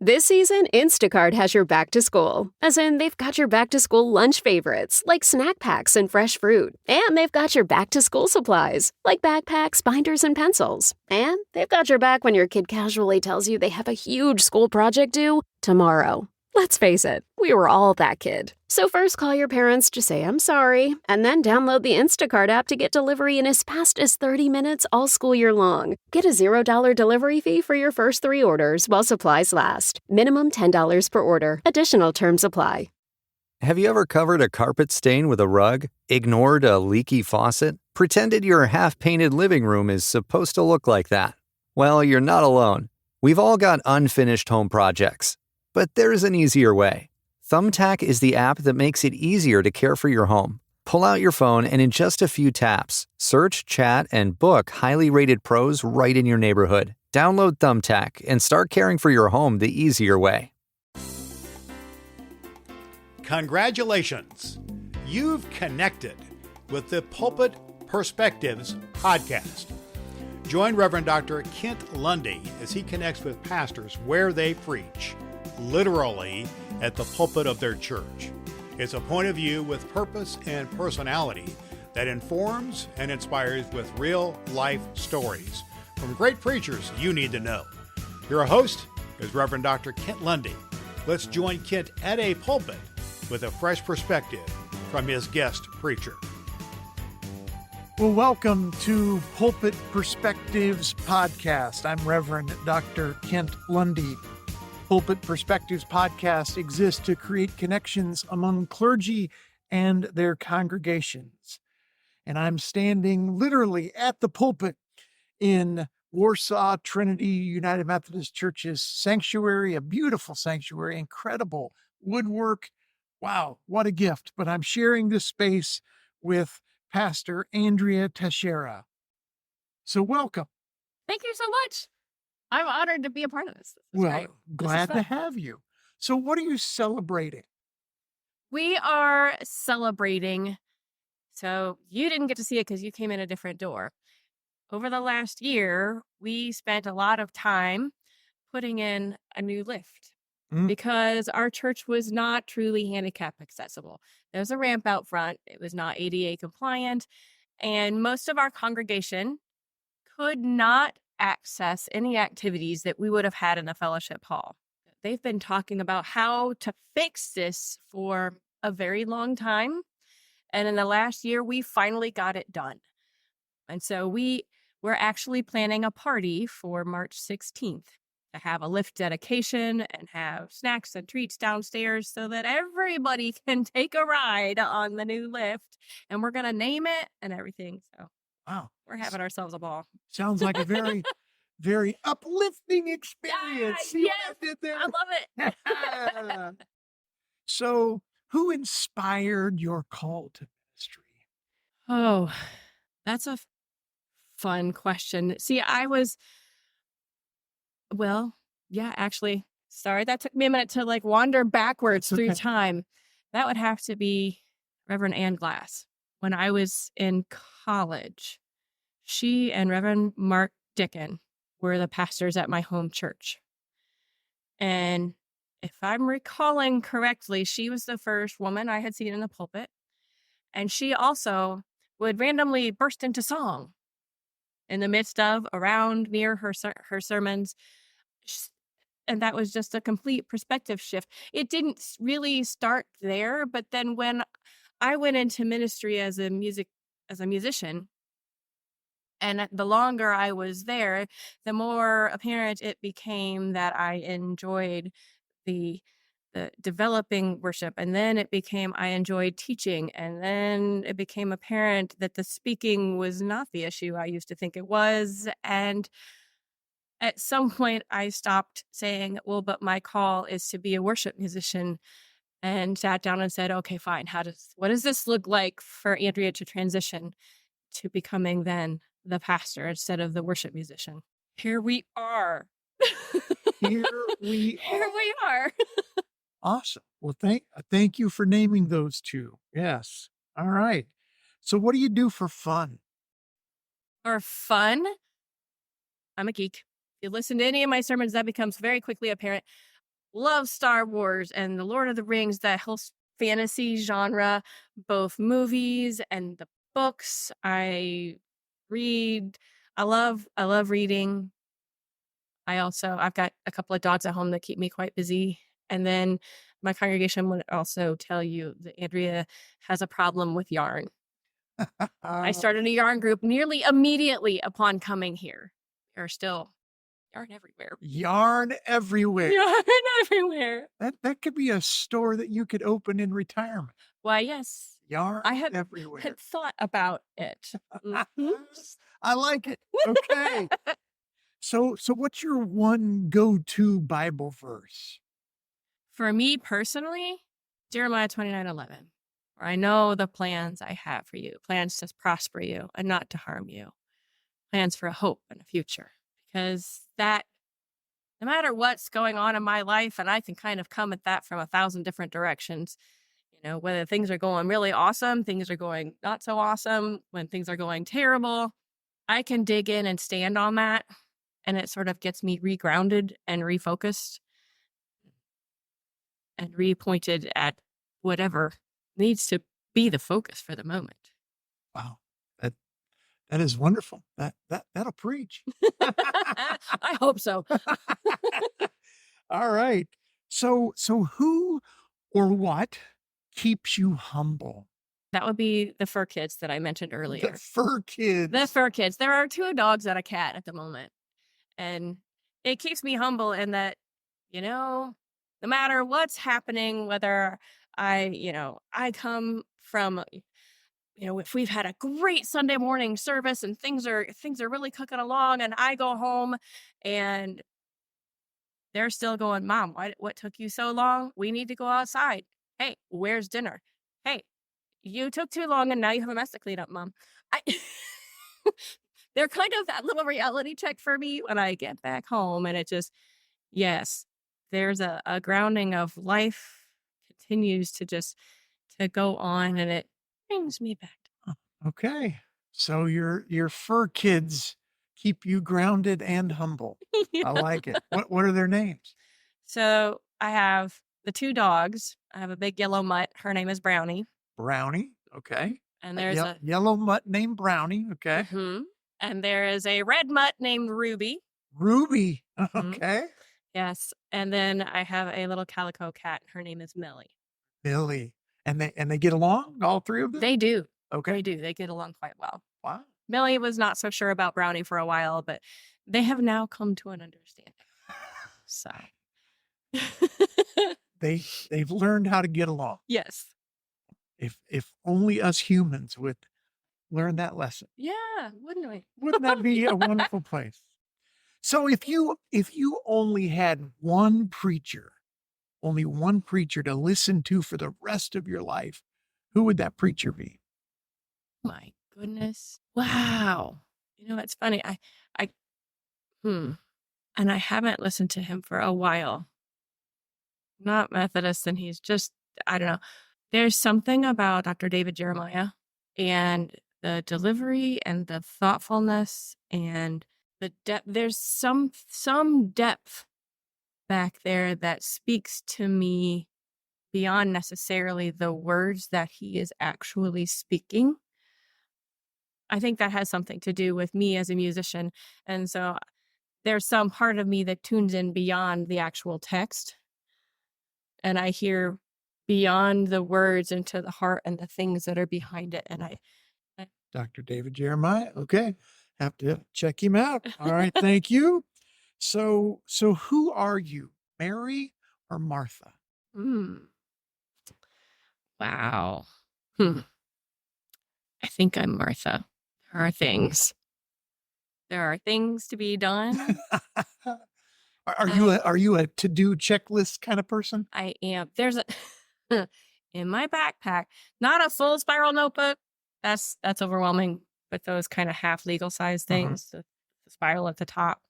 This season, Instacart has your back to school. As in, they've got your back to school lunch favorites, like snack packs and fresh fruit. And they've got your back to school supplies, like backpacks, binders, and pencils. And they've got your back when your kid casually tells you they have a huge school project due tomorrow. Let's face it, we were all that kid. So first call your parents to say I'm sorry, and then download the Instacart app to get delivery in as fast as 30 minutes all school year long. Get a $0 delivery fee for your first 3 orders while supplies last. Minimum $10 per order. Additional terms apply. Have you ever covered a carpet stain with a rug? Ignored a leaky faucet? Pretended your half-painted living room is supposed to look like that? Well, you're not alone. We've all got unfinished home projects. But there's an easier way. Thumbtack is the app that makes it easier to care for your home. Pull out your phone and in just a few taps, search, chat, and book highly rated pros right in your neighborhood. Download Thumbtack and start caring for your home the easier way. Congratulations! You've connected with the Pulpit Perspectives podcast. Join Reverend Doctor Kent Lundy as he connects with pastors where they preach, literally at the pulpit of their church. It's a point of view with purpose and personality that informs and inspires with real-life stories from great preachers you need to know. Your host is Reverend Dr. Kent Lundy. Let's join Kent at a pulpit with a fresh perspective from his guest preacher. Well, welcome to Pulpit Perspectives podcast. I'm Reverend Dr. Kent Lundy. Pulpit Perspectives podcast exists to create connections among clergy and their congregations. And I'm standing literally at the pulpit in Warsaw, Trinity United Methodist Church's sanctuary, a beautiful sanctuary, incredible woodwork. Wow, what a gift. But I'm sharing this space with Pastor Andrea Texeira. So welcome. Thank you so much. I'm honored to be a part of this. Well, glad to have you. So what are you celebrating? We are celebrating. So you didn't get to see it because you came in a different door. Over the last year, we spent a lot of time putting in a new lift because our church was not truly handicap accessible. There was a ramp out front. It was not ADA compliant. And most of our congregation could not access any activities that we would have had in the fellowship hall. They've been talking about how to fix this for a very long time. And in the last year, we finally got it done. And so we're actually planning a party for March 16th to have a lift dedication and have snacks and treats downstairs so that everybody can take a ride on the new lift. And we're going to name it and everything. So wow, we're having ourselves a ball. Sounds like a very, very uplifting experience. See Yes, what I did there? I love it. So who inspired your call to ministry? Oh, that's a fun question. See, sorry, that took me a minute to wander backwards through time. That would have to be Reverend Ann Glass. When I was in college, she and Reverend Mark Dickin were the pastors at my home church. And if I'm recalling correctly, she was the first woman I had seen in the pulpit. And she also would randomly burst into song in the midst of, around, near her sermons. And that was just a complete perspective shift. It didn't really start there, but then when I went into ministry as a musician, and the longer I was there, the more apparent it became that I enjoyed the developing worship. And then it became I enjoyed teaching. And then it became apparent that the speaking was not the issue I used to think it was. And at some point I stopped saying, well, but my call is to be a worship musician, and sat down and said, okay, fine. What does this look like for Andrea to transition to becoming then the pastor instead of the worship musician? Here we are. Here we are. Awesome. Well, thank you for naming those two. Yes. All right. So what do you do for fun? For fun? I'm a geek. If you listen to any of my sermons, that becomes very quickly apparent. love Star Wars and the Lord of the Rings, that whole fantasy genre, both movies and the books. I read. I love reading. I've got a couple of dogs at home that keep me quite busy. And then my congregation would also tell you that Andrea has a problem with yarn. I started a yarn group nearly immediately upon coming here. There's still yarn everywhere. Yarn everywhere. Yarn everywhere. That could be a store that you could open in retirement. Why, yes. Yarn I had everywhere. thought about it. Mhm. I like it. Okay. So what's your one go-to Bible verse? For me personally, Jeremiah 29:11, where I know the plans I have for you, plans to prosper you and not to harm you, plans for a hope and a future. Because that, no matter what's going on in my life, and I can kind of come at that from 1,000 different directions, whether things are going really awesome, things are going not so awesome, when things are going terrible, I can dig in and stand on that. And it sort of gets me regrounded and refocused and repointed at whatever needs to be the focus for the moment. Wow. That is wonderful. That'll preach. I hope so. All right. So who or what keeps you humble? That would be the fur kids that I mentioned earlier. The fur kids. The fur kids. There are 2 dogs and a cat at the moment. And it keeps me humble in that, no matter what's happening, whether I come from, if we've had a great Sunday morning service and things are really cooking along, and I go home and they're still going, Mom, what took you so long? We need to go outside. Hey, where's dinner? Hey, you took too long and now you have a mess to clean up, Mom. They're kind of that little reality check for me when I get back home. And it just, yes, there's a grounding of life continues to go on, and it brings me back. Okay. So your fur kids keep you grounded and humble. Yeah. I like it. What are their names? So I have the 2 dogs. I have a big yellow mutt. Her name is Brownie. Brownie. Okay. And there's a yellow mutt named Brownie. Okay. Mm-hmm. And there is a red mutt named Ruby. Ruby. Mm-hmm. Okay. Yes. And then I have a little calico cat. Her name is Millie. Millie. And they get along, all 3 of them? They do. Okay. They do. They get along quite well. Wow. Millie was not so sure about Brownie for a while, but they have now come to an understanding. So they've learned how to get along. yes. If only us humans would learn that lesson. Yeah, wouldn't we? Wouldn't that be a wonderful place? So if you only had one preacher to listen to for the rest of your life, who would that preacher be? My goodness. Wow. It's funny. And I haven't listened to him for a while. Not Methodist, and he's just, I don't know. There's something about Dr. David Jeremiah and the delivery and the thoughtfulness and the depth. There's some depth back there that speaks to me beyond necessarily the words that he is actually speaking. I think that has something to do with me as a musician. And so there's some part of me that tunes in beyond the actual text. And I hear beyond the words into the heart and the things that are behind it. And Dr. David Jeremiah. Okay. Have to check him out. All right. Thank you. So who are you, Mary or Martha? Wow. I think I'm Martha. There are things to be done. Are you a to-do checklist kind of person? I am. There's in my backpack, not a full spiral notebook. That's overwhelming, but those kind of half legal size things, the spiral at the top.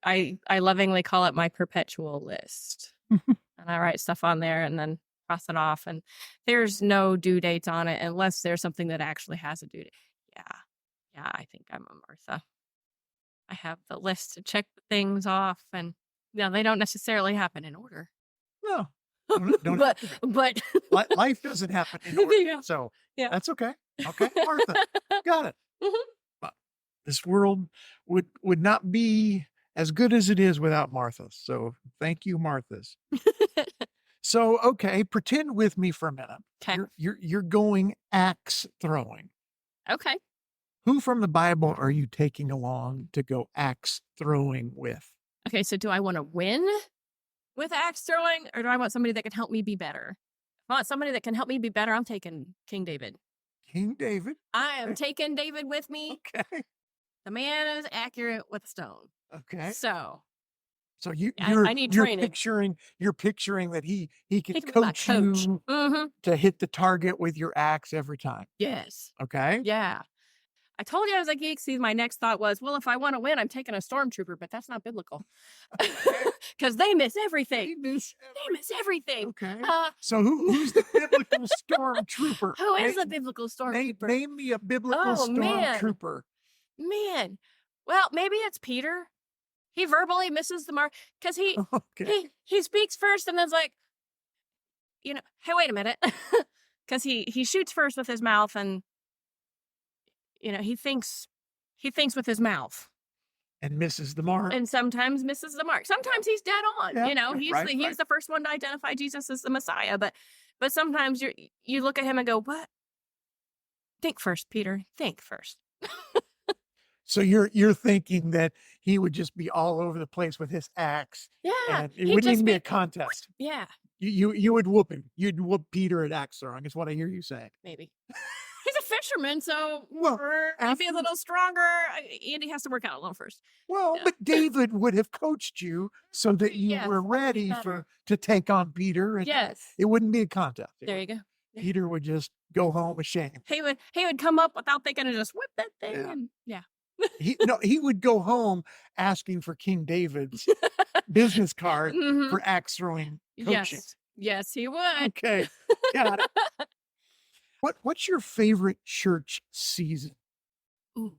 I lovingly call it my perpetual list. And I write stuff on there and then cross it off. And there's no due dates on it unless there's something that actually has a due date. Yeah, I think I'm a Martha. I have the list to check the things off and Now, they don't necessarily happen in order. No, don't but have to be. but Life doesn't happen in order. Yeah. So Yeah. that's okay. Okay, Martha, got it. Mhm. But this world would not be as good as it is without Marthas. So thank you, Marthas. So, okay, pretend with me for a minute. Okay. You're going axe throwing. Okay. Who from the Bible are you taking along to go axe throwing with? Okay, so do I want to win with axe throwing, or do I want somebody that can help me be better? If I want somebody that can help me be better, I'm taking King David. King David. I am taking David with me. Okay. The man is accurate with a stone. Okay. So So I need training. You're picturing that he can he could be my coach you Mm-hmm. to hit the target with your axe every time. Yes. Okay. Yeah. I told you I was a geek. See, my next thought was, well, if I want to win, I'm taking a stormtrooper, but that's not biblical. Because they miss everything. They miss everything. Okay. So who's the biblical stormtrooper? Who is the biblical stormtrooper? Name me a biblical stormtrooper. Man. Well, maybe it's Peter. He verbally misses the mark because he speaks first and then's like, hey, wait a minute. Because he shoots first with his mouth and, he thinks with his mouth. And misses the mark. And sometimes misses the mark. Sometimes he's dead on. Yeah, He's the first one to identify Jesus as the Messiah. But sometimes you look at him and go, what? Think first, Peter. Think first. So you're thinking that he would just be all over the place with his axe. Yeah. And it wouldn't even be a contest. Yeah. You would whoop him. You'd whoop Peter at axe throwing, is what I hear you saying. Maybe. He's a fisherman, so if he's a little stronger, Andy has to work out a little first. Well, but David would have coached you so that you were ready to take on Peter. And yes. It wouldn't be a contest. There you go. Peter would just go home ashamed. He would come up without thinking and just whip that thing. Yeah. He would go home asking for King David's business card for axe throwing coaching. Yes, he would. Okay, got it. What's your favorite church season? Ooh,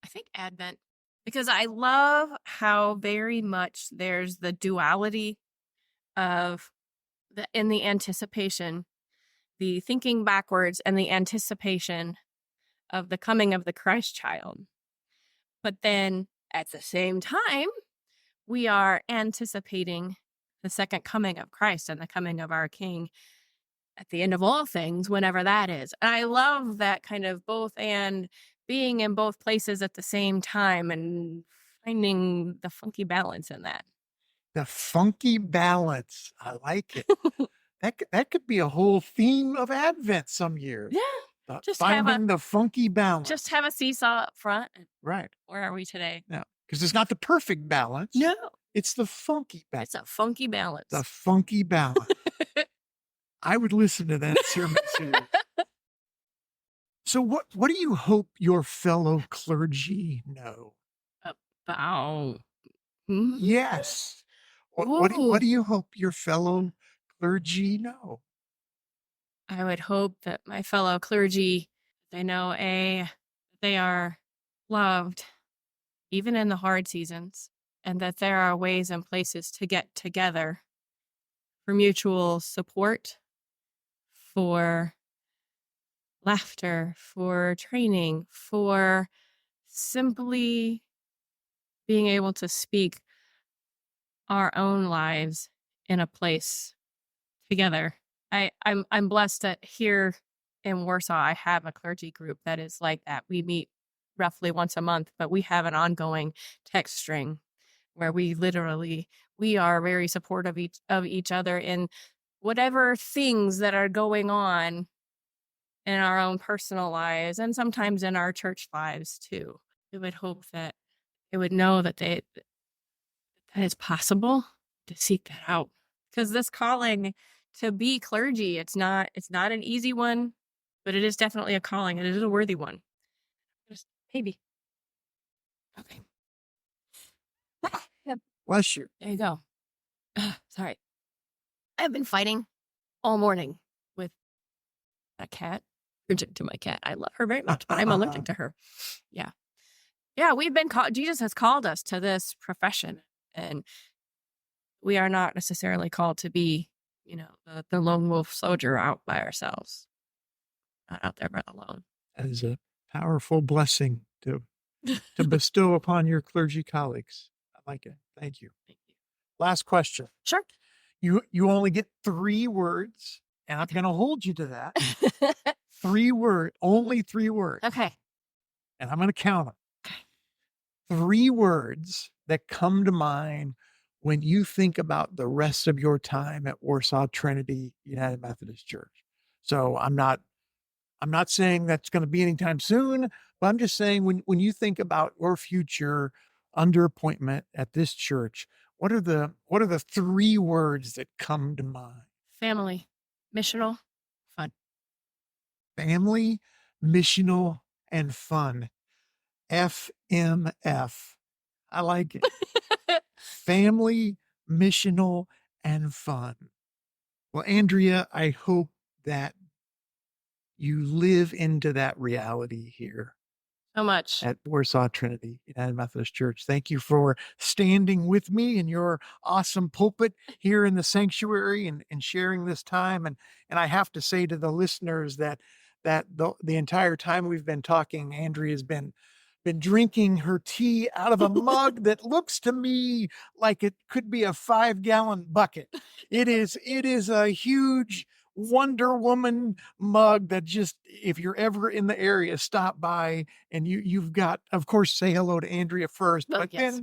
I think Advent, because I love how very much there's the duality of in the anticipation, the thinking backwards, and the anticipation of the coming of the Christ child. But then at the same time, we are anticipating the second coming of Christ and the coming of our King at the end of all things, whenever that is. And I love that kind of both and being in both places at the same time and finding the funky balance in that. The funky balance. I like it. That could be a whole theme of Advent some years. Yeah. Just finding the funky balance. Just have a seesaw up front. Right. Where are we today? No, because it's not the perfect balance. No. It's the funky balance. It's a funky balance. The funky balance. I would listen to that sermon series. So what do you hope your fellow clergy know? About. Yes. What do you hope your fellow clergy know? I would hope that my fellow clergy, they know they are loved, even in the hard seasons, and that there are ways and places to get together for mutual support, for laughter, for training, for simply being able to speak our own lives in a place together. I'm blessed that here in Warsaw, I have a clergy group that is like that. We meet roughly once a month, but we have an ongoing text string where we are very supportive of each other in whatever things that are going on in our own personal lives and sometimes in our church lives too. We would hope that it would know that that it's possible to seek that out, because this calling to be clergy, it's not an easy one, but it is definitely a calling, and it is a worthy one. Just maybe. Okay. Bless you. There you go. Sorry. I've been fighting all morning with a cat. Allergic to my cat. I love her very much, but I'm allergic to her. Yeah. Yeah, we've been called. Jesus has called us to this profession, and we are not necessarily called to be, the lone wolf soldier out by ourselves, not out there alone. That is a powerful blessing to bestow upon your clergy colleagues. I like it. Thank you. Thank you. Last question. Sure. You only get 3 words, and I'm going to hold you to that. 3 words, only 3 words. Okay. And I'm going to count them. 3 words that come to mind when you think about the rest of your time at Warsaw Trinity United Methodist Church. So I'm not saying that's going to be anytime soon, but I'm just saying when you think about your future under appointment at this church, what are the 3 words that come to mind? Family, missional, fun. Family, missional, and fun. FMF. I like it. Family, missional, and fun. Well, Andrea, I hope that you live into that reality here So much. at Warsaw Trinity United Methodist Church. Thank you for standing with me in your awesome pulpit here in the sanctuary and sharing this time. And I have to say to the listeners that the entire time we've been talking, Andrea's been drinking her tea out of a mug that looks to me like it could be a 5-gallon bucket. It is a huge Wonder Woman mug that just, if you're ever in the area, stop by and you've got, of course, say hello to Andrea first, but yes.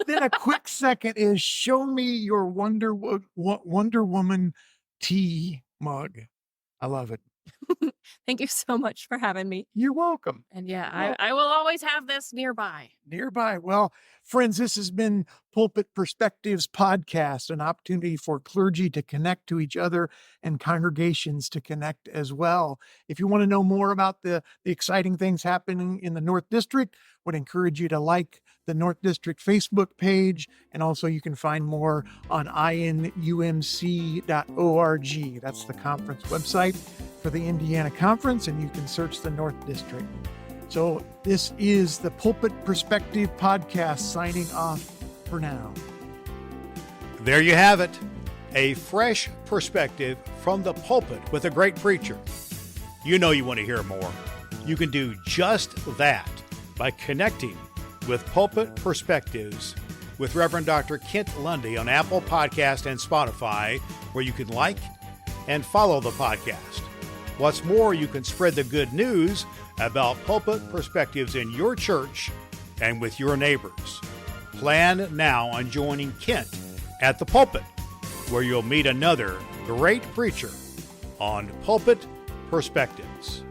then a quick second is show me your Wonder Woman tea mug. I love it. Thank you so much for having me. You're welcome. And I will always have this nearby. Well, friends, this has been Pulpit Perspectives podcast, an opportunity for clergy to connect to each other and congregations to connect as well. If you want to know more about the exciting things happening in the North District, would encourage you to like the North District Facebook page, and also you can find more on inumc.org. That's the conference website for the Indiana Conference, and you can search the North District. So this is the Pulpit Perspective podcast signing off for now. There you have it, a fresh perspective from the pulpit with a great preacher. You know you want to hear more. You can do just that by connecting with Pulpit Perspectives with Reverend Doctor Kent Lundy on Apple Podcast and Spotify, where you can like and follow the podcast. What's more, you can spread the good news about Pulpit Perspectives in your church and with your neighbors. Plan now on joining Kent at the pulpit, where you'll meet another great preacher on Pulpit Perspectives.